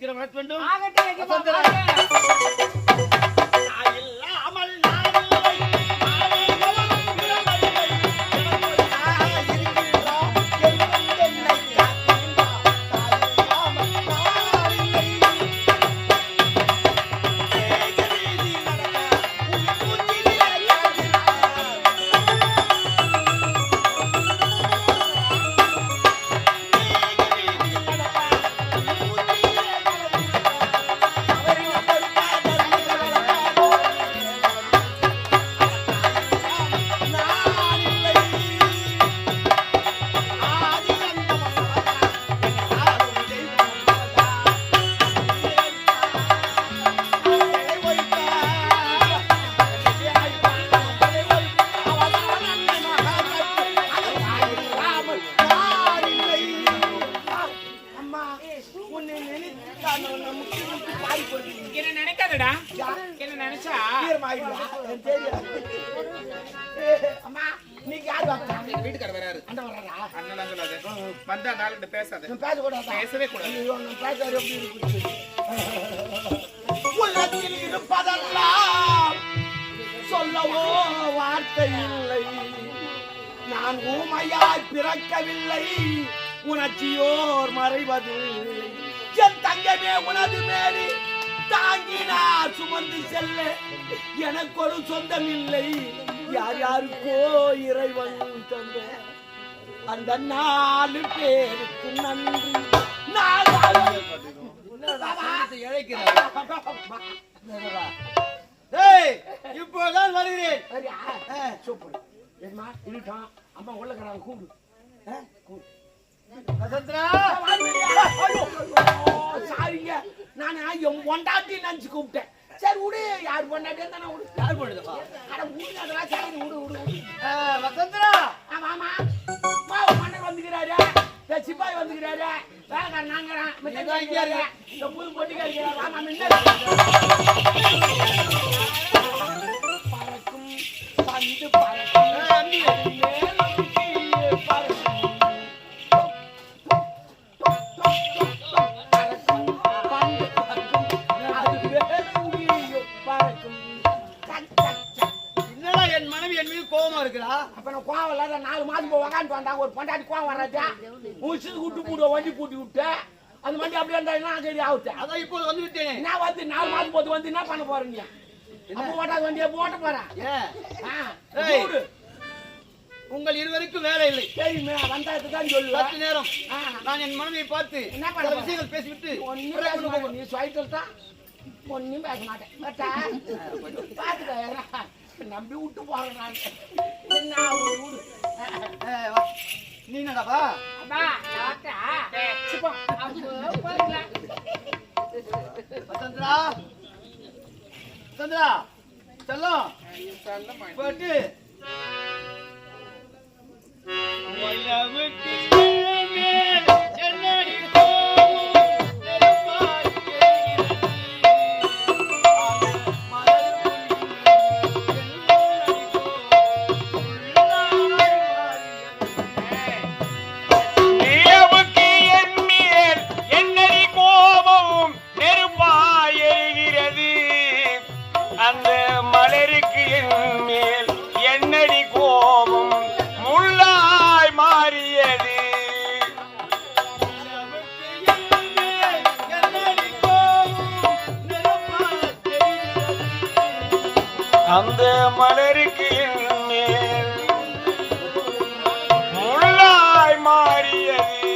சீக்கிரம் வர வேண்டும். என்ன நினைக்காதடா, என்ன நினைச்சா அம்மா நீங்க யாரு வீட்டுக்கார வராரு. அண்ணன் வராரா? அண்ணன் சொல்லாத, வந்தா நாலு பேசாத, பேசக்கூடாது, பேசவே கூடாது. உலகில் இருப்பதெல்லாம் சொல்லவோ வார்த்தை இல்லை, நான் ஊமையாய் பிறக்கவில்லை, உணர்ச்சியோர் மறைவதில்லை, என் தங்கமே உனது மேலே தாங்கினார் சுமந்து செல்ல எனக்கு ஒரு சொந்தம் இல்லை, யார் யாருக்கோ இறைவன் தந்த அந்த 4 பேருக்கு நன்றி. இப்போதான் வருகிறேன். அம்மா உள்ளக்கிறாங்க கூடு. சாரிங்க, நான் என் பொண்டாட்டி நினைச்சு கூப்பிட்டேன். சரி விடு, யார் பொண்டாட்டி தானே விடு. யார் பொழுதுப்பா அதெல்லாம் சரி விடு விடு. வசந்தரா ஆமா மன்னர் வந்துக்கிறாரு, சிப்பாய் வந்துக்கிறாரு, வேலைக்கார நாங்கிறேன், புது பொட்டிக்காரு ஆமா பறக்கும் பந்து பறக்கும் கோவம் இல்லாத 4 மாதம் போய் உக்காந்து வந்தாங்க. ஒரு பொண்டாட்டி கோவம் வராச்சா முடிச்சது விட்டு போடுவோம், வண்டி பூட்டி விட்டு அந்த வண்டி அப்படியே இருந்தா சரி ஆகுது. அதான் இப்போ வந்து விட்டேன். நான் வந்து 4 மாதம் போது வந்து என்ன பண்ண போறீங்க? அப்போ ஓட்டாத வண்டியை போட்ட போறேன். உங்கள் இருவருக்கும் வேலை இல்லை தெரியுமே, வந்தாச்சு தான் சொல்லு. 10 நேரம் நான் என் மனைவியை பார்த்து என்ன பண்ண விஷயங்கள் பேசிவிட்டு நீ சொல்லிட்டு தான் ஒன்னும் பேச மாட்டேன். பாத்துக்க நம்பி விட்டு போறேன் நான். என்ன நீ என்னடாப்பா சந்திரா சந்திரா செல்லம் போட்டு அந்த மலருக்கு மேல் முள்ளாய் மாறியது.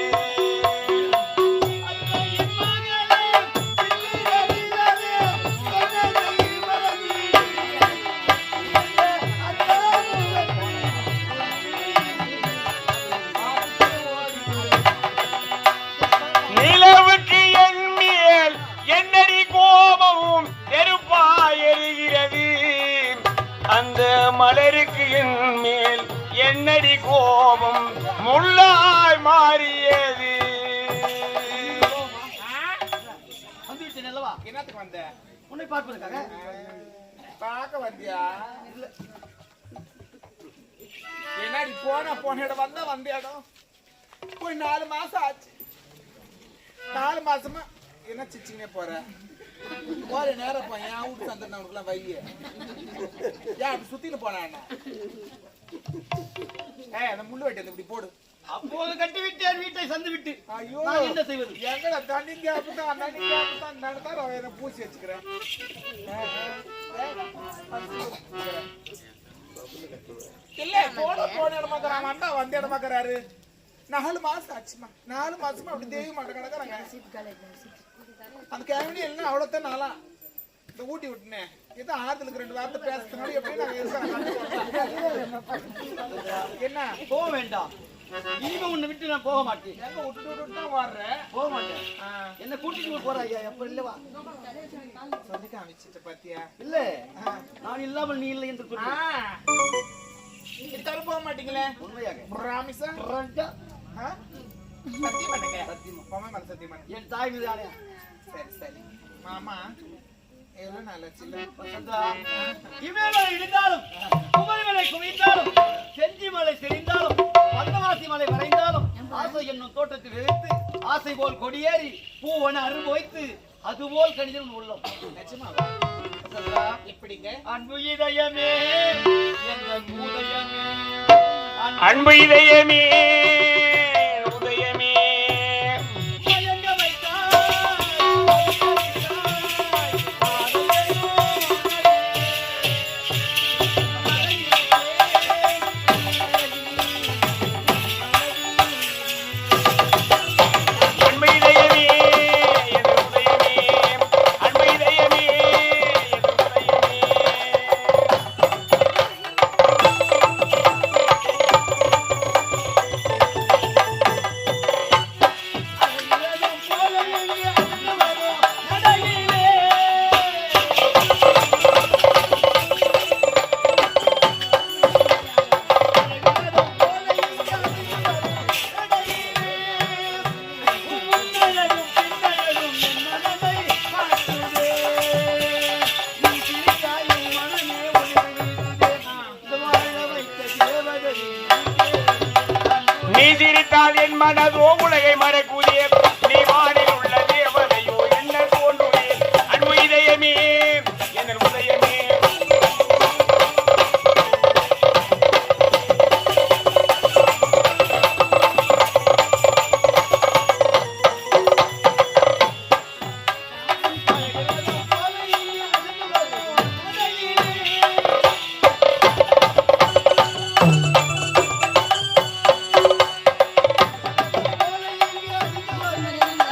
நிலவுக்கு என் மேல் என்னடி கோபமும் நெருப்பாய் எரிகிறது, அந்த மலருக்கு என் மேல் என்னடி கோபம் முள்ளாய் மாறியது. என்னத்துக்கு வந்த? உன்னை பார்ப்பதற்காக. பார்க்க வந்தியா? என்னடி போன இடம் வந்த இடம் போய் 4 மாசம் ஆச்சு. 4 மாசமா என்ன சிச்சினே போற போற நேரம் பையன் வீட்டு சந்தன அவனுக்குலாம் வைய ஏன் அப்படி சுத்திட்டு போனா என்ன அந்த முள்ளு வெட்டி இப்படி போடு அப்போது கட்டி விட்டார் வீட்டை சந்து விட்டு. ஐயோ நான் என்ன செய்வது? எங்கடா தண்ணி கேப்புதான் நடத்தார என்ன பூசி வச்சுக்கிறேன் இல்ல போன இடமாக்குறான் அண்ணா வந்த இடமாக்குறாரு 4 மாசம் ஆச்சுமா 4 மாசமா அப்படி தேவி மாட்ட கிடக்குறாங்க அந்த கேவனி எல்லாம் அவ்வளோத்தான் நாளா இந்த ஊட்டி விட்டுனேன் ஏதோ ஆறுதலுக்கு 2 வார்த்தை பேசுறதுனால எப்படி நான் என்ன போக வேண்டாம், இனிமே உன்னை விட்டு நான் போக மாட்டேன். எங்க விட்டு தான் வர்றேன் போக மாட்டேன். என்ன கூட்டிட்டு போற ஐயா? எப்ப இல்லவா சொல்லி காமிச்சிட்ட பாத்தியா? இல்ல நான் இல்லாமல் நீ இல்லை என்று சொல்லி இதுக்காக போக மாட்டீங்களே? உண்மையாக பிராமிஸா? சத்தியம் பண்ணுங்க. சத்தியமா போமா மேல சத்தியம் பண்ணு. என் தாய் மீது ஆணையா. சரி சரி மாமா எவ்வளவு நாள் ஆச்சுல்ல? இமேமலை இடிந்தாலும் குமரிமலை குவிந்தாலும் செஞ்சி மலை செறிந்தாலும் வந்தவாசி மலை வரைந்தாலும் ஆசை என்னும் தோட்டத்தில் விதைத்து ஆசை போல் கொடியேறி பூவன அருள்வைத்து அதுபோல் கணிதம் உள்ளோம். நிஜமாவா? எப்படிங்க? அன்பு இதயமே எங்கள் உதயமே, அன்பு இதயமே உதயமே மயங்க வைத்தாய் அன்பு இதயமே என் உதயமே அன்பு இதயமே என் உதயமே நீ சிரித்தால் என் மனதோ உலகை மறக்குதே நீ வானில் உள்ள தேவதையோ என்ன தோன்றுவே அன்பு இதயமே என் உதயமே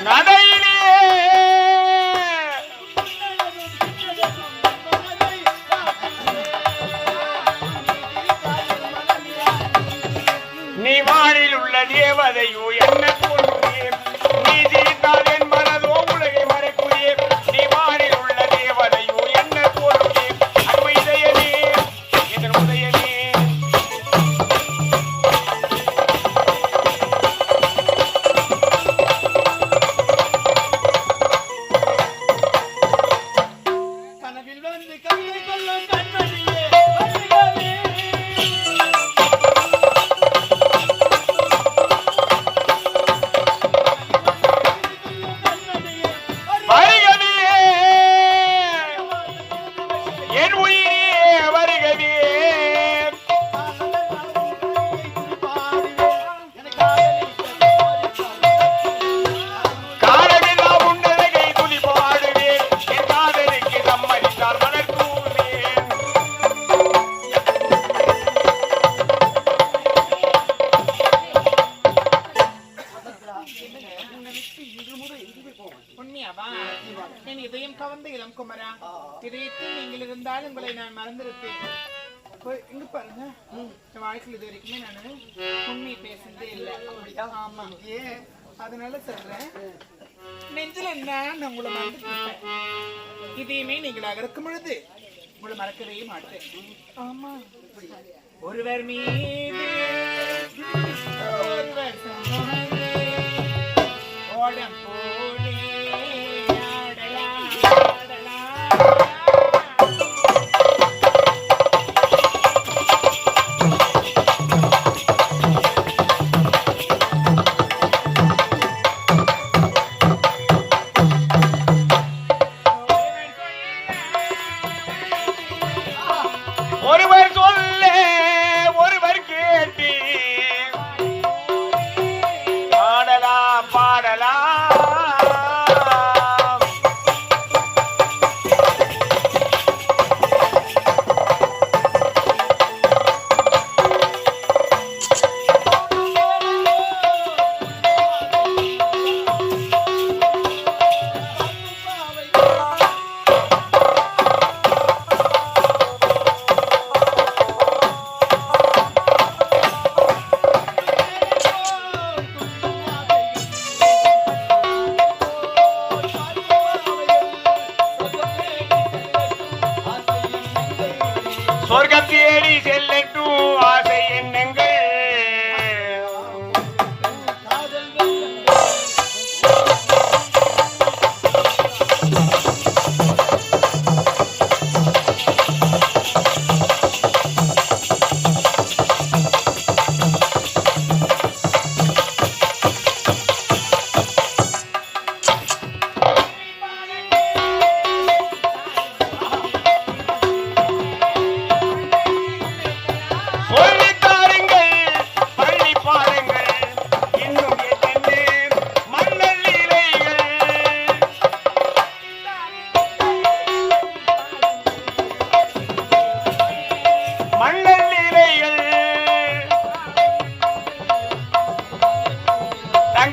நடையிலே நீ வானில் உள்ள தேவதையோ என்ன தோன்றுவே நீ சிரித்தால் என் மனதோ உலகை மறைக்குதே நீ வானில் உள்ள தேவதையோ என்ன தோன்றுவே அன்பு இதயமே என் உதயமே கனவில் வந்து கவிதை கொள்ளும் கண்மணியே வருகவே. வருகவே என் உயிரே வருகவே காலமெல்லாம் உன்னழகை துதி பாடுவேன் என் காதலுக்கு சம்மதித்தார் மலர் தூவேன் உண்மையாவா? என் இதயம் கவர்ந்த இளம் குமரா, இதயத்தில் நீங்கள் இருந்தால் உங்களை நான் மறந்திருப்பேன். இங்க பாருங்க, என் வாழ்க்கையில் இது வரைக்குமே நான் உண்மை பேசுனதே இல்லை. ஆமா, ஏன் அதனால சொல்றேன், நெஞ்சில நான் உங்களை மறந்துட்டேன். இதையுமே நீங்களாக இருக்கும் பொழுது உங்களை மறக்கவே மாட்டேன். ஆமா, ஒருவர் மீது ஒருவர் சொன்னதே ஓடம் போலே ஆடலாம் ஆடலாம்.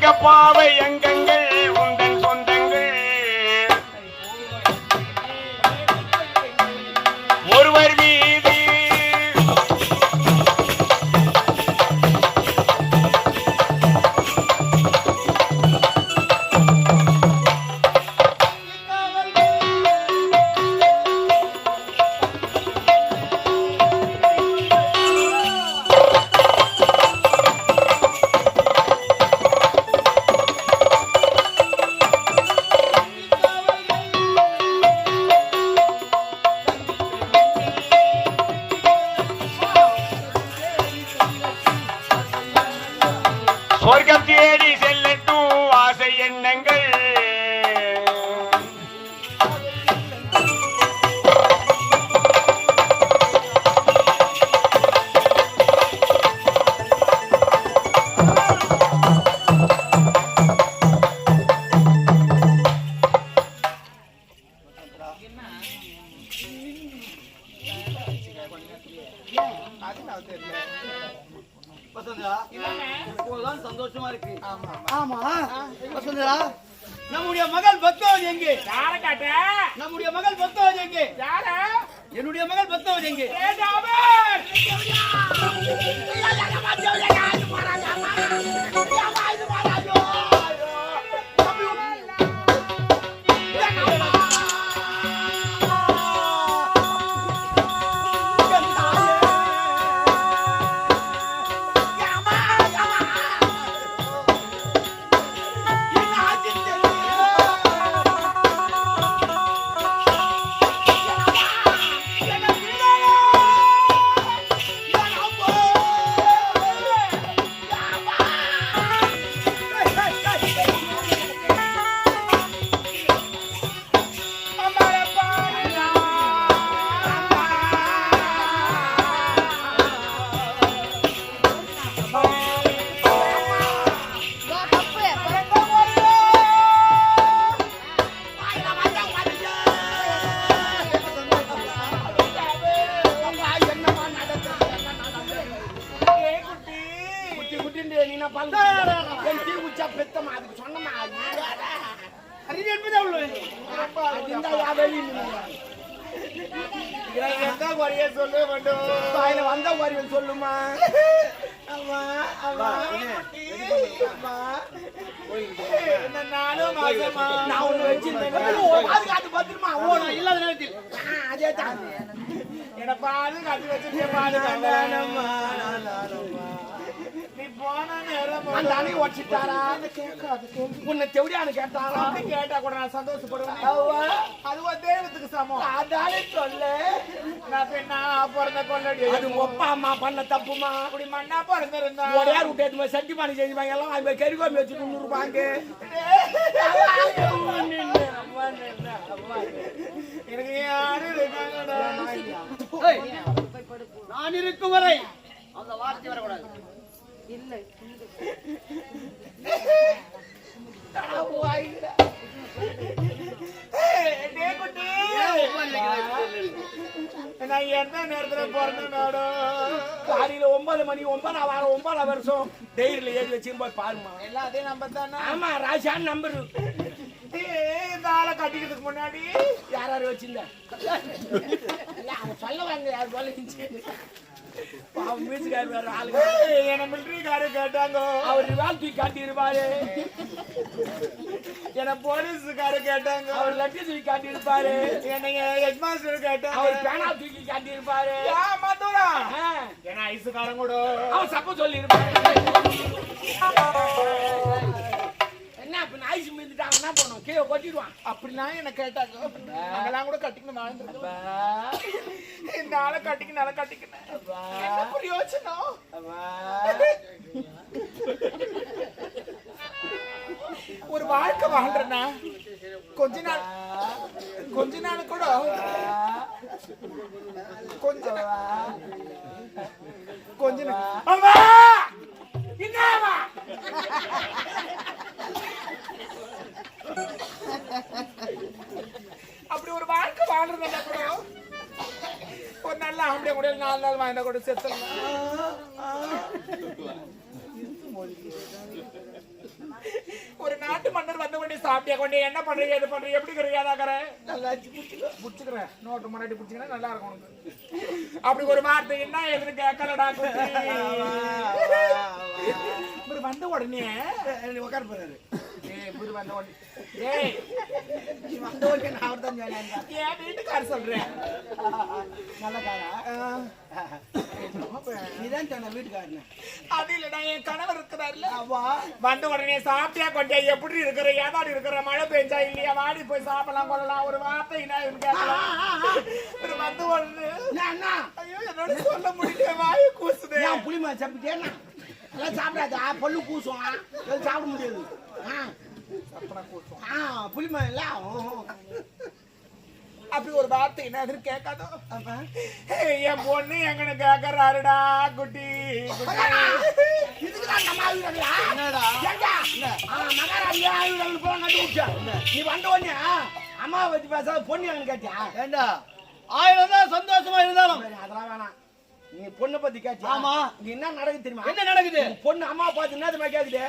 சொர்க்க பாவை அங்கங்கள் உந்தன் சொந்தங்கள் ஒருவர் மீது சொர்க்கம் தேடி செல்லட்டும் ஆசை எண்ணங்கள் வசந்தா, என்னண்ணே? இப்போதான் சந்தோஷமா இருக்கு. ஆமா ஆமா வசந்தா, நம்முடைய மகள் பத்மாவதி எங்கே? யார காட்ட நம்முடைய மகள் பத்மாவதி எங்கே? யார என்னுடைய மகள் பத்மாவதி எங்கே? சொல்லுமா நான் ஒண்ணு வச்சிருந்தேன் பத்திரமா இல்லாத நேரத்தில் அதே தான் என்ன பாதுகாத்து வச்சிருக்கேன் பாதுகாமா நீ போன நேரம் அந்த அணை வச்சிட்டாரா உன்னை தெவிடியான்னு கேட்டாரா கேட்டா கூட நான் சந்தோஷப்படுவேன் அதுவா தெய்வத்துக்கு சமம் அதானே சொல்லு நான் பெண்ணா பிறந்த கொள்ளடி அது ஒப்பா அம்மா பண்ண தப்புமா அப்படி மண்ணா பிறந்திருந்தா ஒரே விட்டு சட்டி பானை செஞ்சுப்பாங்க எல்லாம் அது மாதிரி கறிக்கோம்பி வச்சு 200 ரூபாய்க்கு எனக்கு யாரும் இருக்காங்கடா நான் இருக்கும் வரை அந்த வார்த்தை வரக்கூடாது. நான் எந்த நேரத்துல பிறந்த நாடோ காலையில 9 மணி 9 வருஷம் டெய்ரியில ஏறி வச்சுன்னு போய் பாருமா எல்லாம் அதே நம்பர் தானே ஆமா ராஜான் நம்பர் இந்த ஆளை கட்டிக்கிறதுக்கு முன்னாடி யாரு வச்சிருந்தா அவன் சொல்ல வாங்க யார் சொல்லிச்சு மியூசிக்கார் வேற ஆளுங்க என்ன மிலிட்டரிக்காரு கேட்டாங்க அவர் ரிவால் தூக்கி காட்டியிருப்பாரு என்ன போலீஸ்காரு கேட்டாங்க அவர் லட்டி தூக்கி காட்டியிருப்பாரு என்னைய ஹெட் மாஸ்டர் கேட்டாங்க அவர் பேனா தூக்கி காட்டியிருப்பாரு மதுரா என்ன ஐசுக்காரன் கூட அவன் சப்ப சொல்லியிருப்பாரு என்ன இப்ப ஐஸ் மீந்துட்டாங்க என்ன பண்ணுவோம் கீழே கொட்டிடுவான் அப்படிலாம் என்ன கேட்டாங்க அங்கெல்லாம் கூட கட்டிக்கணும் இந்த ஆளை கட்டிக்கணும் என்ன பிரயோஜனம் ஒரு வாழ்க்கை வாழ்றேன்னா கொஞ்ச நாள் கூட கொஞ்ச அப்படி ஒரு வாழ்க்கை வாழ்றதுன்னா கூட ஒரு நல்ல ஆம்பளை கூட 4 நாள் வாங்கினா கூட செத்துடலாம் சாப்பிட்டியா கொண்டே என்ன பண்றீங்க எது பண்றீங்க எப்படி இருக்கிறீங்க ஏதாக்கற நல்லா புடிச்சுக்கிறேன் நோட்டு முன்னாடி புடிச்சிங்கன்னா நல்லா இருக்கும் உனக்கு அப்படி ஒரு வார்த்தை என்ன எதுன்னு கேட்கலடா குட்டி இப்படி வந்த உடனே உட்கார போறாரு. இப்படி வந்த உடனே ஏய் நீ வந்த உடனே நான் அவர் தான் சொன்னேன். என் வீட்டுக்காரர் சொல்றேன் நல்ல காரா நீதான் சொன்ன வீட்டுக்காரன. அது இல்லடா என் கணவர் இருக்கிறாருல்ல அவா வந்த உடனே சாப்பிட்டியா கொண்டே எப்படி இருக்கிற ஏதாடி இருக்கிற மழை பெஞ்சா இல்லையா வாடி போய் சாப்பிடலாம் கொள்ளலாம் ஒரு வார்த்தை என்ன கேட்கலாம் வந்த உடனே அண்ணா ஐயோ என்னோட சொல்ல முடியல வாயை கூசுது ஏன் புளிமா சாப்பிட்டேன்னா அதெல்லாம் சாப்பிடாதா பல்லு கூசும் எதுவும் சாப்பிட முடியாது. புளிமா இல்ல அப்படி ஒரு வார்த்தை என்ன எதுன்னு கேட்காதோ என் பொண்ணு எங்கன்னு கேட்கறாருடா குட்டி இதுக்குதான் நம்ம ஆளுங்களா? ஏண்டா? மகாராஜா ஆளுங்களுக்கு போக நட்டு விட்டா. நீ வந்த உடனே அம்மாவை பத்தி பேசாத பொண்ணு எங்கன்னு கேட்டியா? ஏண்டா 1000 தான் சந்தோஷமா இருந்தாலும் அதெல்லாம் வேணாம். நீ பொண்ணை பத்தி கேட்டியா? ஆமா. நீ என்ன நடக்குது தெரியுமா? என்ன நடக்குது? பொண்ணு அம்மா பார்த்து என்னதுமா கேக்குது?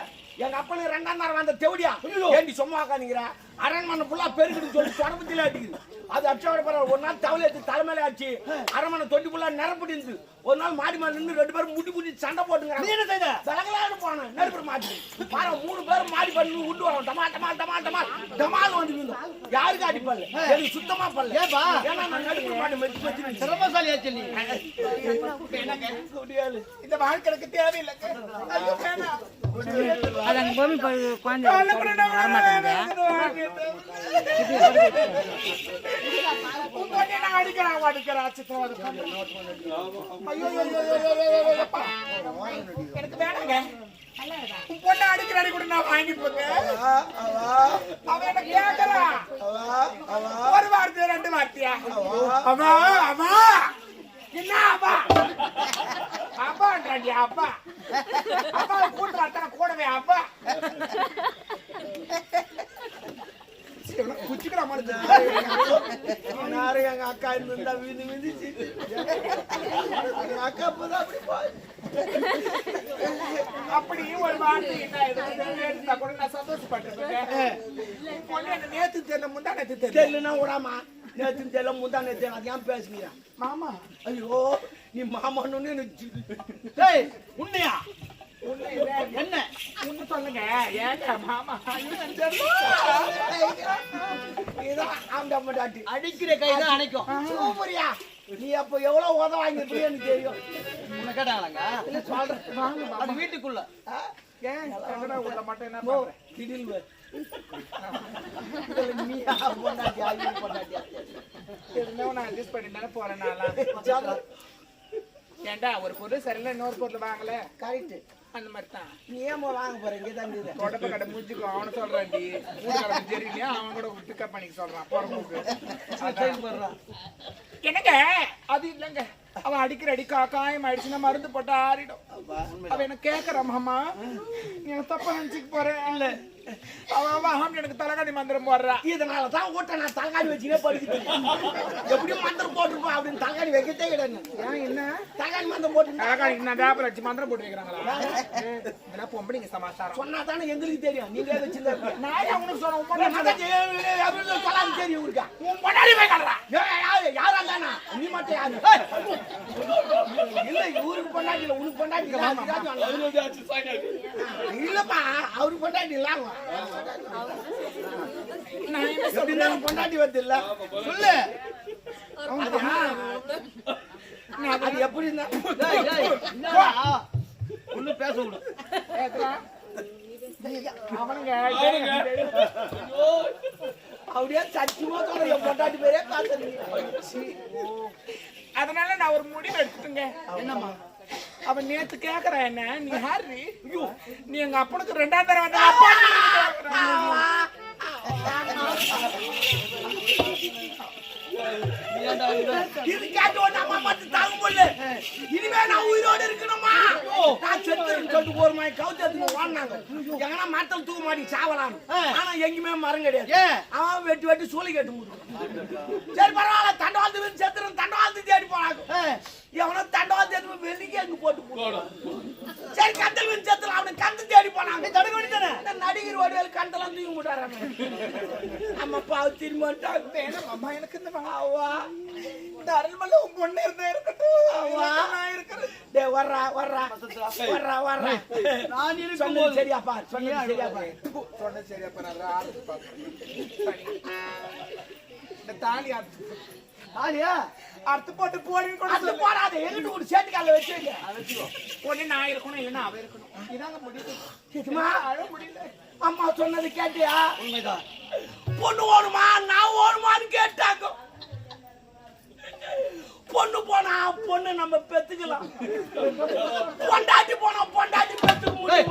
எங்க அப்பனுக்கு 2ஆம் தரம் வந்த தெவடியா ஏண்டி சும்மா உட்காந்துங்கிற அரண்மனை ஃபுல்லா பெருக்குன்னு சொல்லி தொடப்பத்தில அடிக்குது. அது அடிச்சோட பரவாயில்ல. ஒரு நாள் தவளை எடுத்து தலைமையில ஆச்சு அரண்மனை தொட்டி ஃபுல்லா நிரப்பிட்டு இருந்து ஒரு நாள் மாடி மேல நின்று 2 பேரும் முட்டி சண்டை போட்டுங்கிறாங்க. நீ என்ன செய்த? தலகலான்னு போனேன் நெருப்பு மாட்டி பாரு 3 பேரும் மாடி பண்ணி விட்டு வரோம். டமா டமா டமா டமா டமால் வந்து விழுந்தோம். யாருக்கு அடிப்பல்ல எனக்கு சுத்தமா பல்ல. ஏப்பா? ஏன்னா நான் நடுப்பு மாட்டி மெச்சு மெச்சு சிரமசாலியாச்சு நீ. இந்த வாழ்க்கைக்கு தேவையில்லை ஐயோ வேணாம் அதான் பூமி குழந்தை வரமாட்டேங்க அடிக்கிறான் சித்திரவதை ஐயோ எனக்கு வேணாங்க உன் பொண்ணை அடிக்கிற அடி கூட நான் வாங்கி போங்க அவன் என்ன கேட்கறான் ஒரு வார்த்தையா 2 வார்த்தையா அம்மா அம்மா என்ன அப்பா அப்பான்றாண்டி அப்பா அப்பா கூட்டு வரத்தன கூடவே அப்பா குச்சிக்கிற மாதிரி எங்க அக்கா இருந்தா விந்து விந்துச்சு. எங்க அக்கா அப்பதான் அப்படி போய் அப்படி ஒரு வார்த்தை என்ன கூட நான் சந்தோஷப்பட்டிருக்கேன் பொண்ணு என்ன நேத்து தெரியல முந்தா நேத்து தெரியல தெரியலன்னா விடாமா நேத்து தெரியல முந்தா நேத்து அது ஏன் பேசுனீங்க மாமா ஐயோ நீ மாமான்னு டேய் உண்மையா? என்ன ஒண்ணு சொல்லுங்க ஏங்க மாமா அடிக்கிற கைதான் அணைக்கும். சூப்பரியா நீ அப்ப எவ்வளவு உதவ வாங்கிருப்பீங்க எனக்கு தெரியும். உன்னை கேட்டாங்களாங்க? இல்ல சொல்றேன் அது வீட்டுக்குள்ள ஏன் எங்கடா உள்ள மட்டும் என்ன ஓ, பண்ற திடீர்னு நீயா பொண்டாட்டியா இது பொண்டாட்டியா இருந்தாலும் நான் அட்ஜஸ்ட் பண்ணிட்டு போறேன் நான்லாம் ஏண்டா ஒரு பொருள் சரியில்லை இன்னொரு பொருள் வாங்கல கரெக்ட். அந்த மாதிரி தான் நீ ஏமா வாங்க போற இங்கே தான் இருக்குது. தொடப்ப கடை மூச்சுக்கோ அவனை சொல்றான்டி வீட்டுக்காரன் தெரியலையா அவன் கூட பிக்கப் பண்ணிக்க சொல்றான் போறமுக்கு என்னங்க அது இல்லைங்க அவன் அடிக்கிற அடிக்கா காயம் ஆயிடுச்சுன்னா மருந்து போட்டு ஆறிடும். அவன் என்ன கேட்கறான் மாமா நீ தப்பா நினைச்சுக்க போறேன் இல்ல அவன் எனக்கு தலகாணி மந்திரம் போடுறா. இதனாலதான் ஓட்ட நான் தலகாணி வச்சுனே படிக்கிட்டு எப்படியும் மந்திரம் போட்டுருப்போம் அப்படின்னு தலகாணி வைக்கத்தே கிடையாது. ஏன் என்ன தலகாணி மந்திரம் போட்டு தலகாணி நான் வேப்பல வச்சு மந்திரம் போட்டு வைக்கிறாங்களா? இதெல்லாம் பொம்பளைங்க சமாச்சாரம் சொன்னா தானே எங்களுக்கு தெரியும். நீங்க வச்சிருந்தா நான் உனக்கு சொன்னேன் சொல்லாது தெரியும் இருக்கா உன் பொண்டாடி போய் கல்றா யாரா தானா நீ மட்டும் யாரு இல்ல இவருக்கு பொண்டாட்டி இல்ல உனக்கு பொண்டாட்டி இல்லப்பா அவருக்கு பொண்டாட்டி இல்லாம பொண்டாட்டி வந்து இல்ல சொல்லு அது எப்படி ஒண்ணு பேச விடும். அவனுங்க அப்படியே சத்தியமா சொல்ல என் பொண்டாட்டி பேரே காத்துறீங்க. அதனால நான் ஒரு முடிவு எடுத்துட்டுங்க. என்னம்மா? அவன் நேத்து கேக்குறான் என்ன நீ யாரு நீ எங்க அப்பனுக்கு 2ஆம் தரம் வந்த அப்பா இது கேட்டு ஒண்ணு அம்மா மட்டும் தாங்க முடியல. இனிமே நான் உயிரோடு இருக்கணுமா? நான் செத்துன்னு சொல்லிட்டு ஒரு மாதிரி கவுத்து வாங்கினாங்க. எங்கன்னா மரத்தில் தூக்க மாட்டி சாவலான்னு. ஆனா எங்கேயுமே மரம் கிடையாது. அவன் வெட்டி வெட்டி சூளை கேட்டு முடியும். சரி பரவாயில்ல தண்டவாளத்து செத்துரும் தண்டவாளத்து தேடி போனாங்க. எவனோ தண்டவாளம் தேடி வெளியே அங்க போட்டு போடும். சரி கந்தல் வந்து சேர்த்துல அவனுக்கு கந்து தேடி போனாங்க. தடுக்க வேண்டியதானே? அந்த நடிகர் வடிவேல் கந்தெல்லாம் தூக்கி விட்டாராம. நம்ம பாவு திரும்ப அம்மா எனக்கு இந்த அவ்வா இந்த அரண்மனை உங்க பொண்ணு இருந்தா இருக்கட்டும். அவ்வா நான் இருக்கிறேன். டேய் வர்றா வர்றா வர்றா வர்றா. நான் சொன்னது இருக்கும்போது சரியாப்பா சொன்னது சரியாப்பா. சொன்ன சரியா பண்ணாரு. ஆர்த்து பாப்பேன். இந்த தாலி அறுத்து ஆலியா அறுத்து போட்டு போடின்னு கூட அது போடாத எங்கிட்ட ஒரு சேட்டு கால வச்சுங்க. ஒண்ணு நான் இருக்கணும் இல்லைன்னா அவ இருக்கணும். இதாங்க முடியுது. கேட்டுமா அழ முடியல. அம்மா சொன்னது கேட்டியா? உண்மைதான். பொண்ணு ஓடுமா நான் ஓடுமான்னு கேட்டாங்க. பொண்ணு போனா பொண்ணு நம்ம பெத்துக்கலாம். பொண்டாட்டி போனா பொண்டாட்டி பெத்துக்க முடியும்.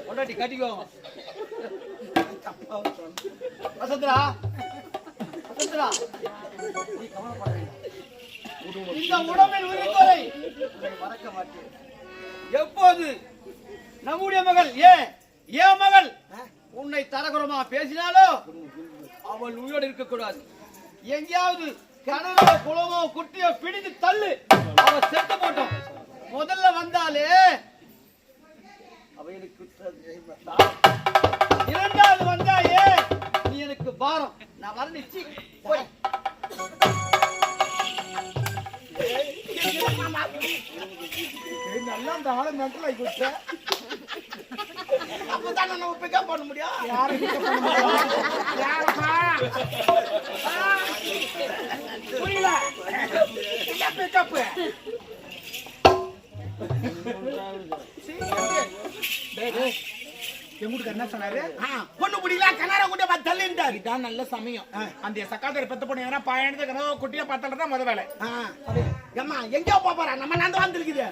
பொண்டாட்டி கட்டிக்கோ. வசந்தரா வசந்தரா நீ கவலைப்பட வேண்டாம். இந்த உடம்பில் உயிர்கொலை மறக்க மாட்டேன். எப்போது நம்முடைய மகள் ஏன் மகள் உன்னை தரகுறமா பேசினாலோ அவள் உயிரோடு இருக்கக்கூடாது. எங்கேயாவது கனவோ குளமோ குட்டியோ பிடித்து தள்ளு. அவ செத்து போட்டோம். முதல்ல வந்தாலே அவைகளுக்கு இரண்டாவது வந்தாயே நீ எனக்கு பாரம். நான் வரணிச்சு போய் நல்லா அந்த ஆளை மென்டல் ஆகி கொடுத்த. அப்பதானே நம்ம பிக்கப் பண்ண முடியும். யாரை பிக்கப் பண்ண முடியும்? யாரப்பா? புரியல. என்ன பிக்கப்? எங்களுக்கு என்ன சொன்னாரு? பொண்ணு முடியல கனார கூட பார்த்து தள்ளிட்டாரு. இதான் நல்ல சமயம். அந்த சக்காத்தரை பெத்த பொண்ணு எதனா பயணத்து கனவு குட்டியா பார்த்தா முத வேலை. ஏம்மா எங்கேயோ போறா நம்ம நந்த வந்துருக்குது.